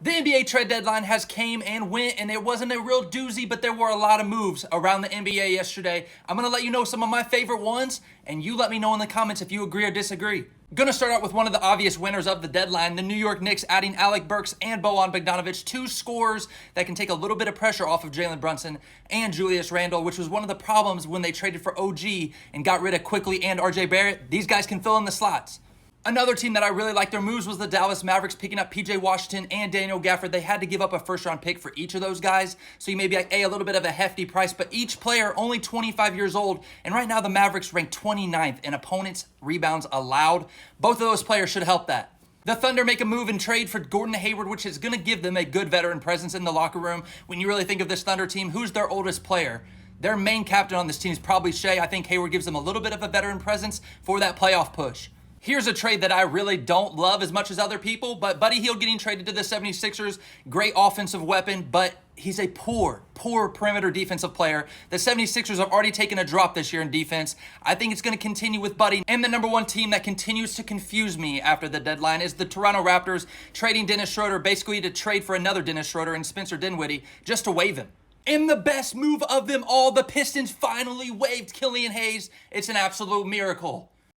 The NBA trade deadline has came and went, and it wasn't a real doozy, but there were a lot of moves around the NBA yesterday. I'm going to let you know some of my favorite ones, and you let me know in the comments if you agree or disagree. Going to start out with one of the obvious winners of the deadline, the New York Knicks adding Alec Burks and Bojan Bogdanovic, two scorers that can take a little bit of pressure off of Jalen Brunson and Julius Randle, which was one of the problems when they traded for OG and got rid of Quickly and RJ Barrett. These guys can fill in the slots. Another team that I really liked their moves was the Dallas Mavericks, picking up PJ Washington and Daniel Gafford. They had to give up a first-round pick for each of those guys, so you may be like, a little bit of a hefty price, but each player only 25 years old, and right now the Mavericks rank 29th in opponents' rebounds allowed. Both of those players should help that. The Thunder make a move and trade for Gordon Hayward, which is going to give them a good veteran presence in the locker room. When you really think of this Thunder team, who's their oldest player? Their main captain on this team is probably Shea. I think Hayward gives them a little bit of a veteran presence for that playoff push. Here's a trade that I really don't love as much as other people, but Buddy Hield getting traded to the 76ers, great offensive weapon, but he's a poor perimeter defensive player. The 76ers have already taken a drop this year in defense. I think it's going to continue with Buddy. And the number one team that continues to confuse me after the deadline is the Toronto Raptors, trading Dennis Schroeder, basically to trade for another Dennis Schroeder and Spencer Dinwiddie, just to waive him. And the best move of them all, the Pistons finally waived Killian Hayes. It's an absolute miracle.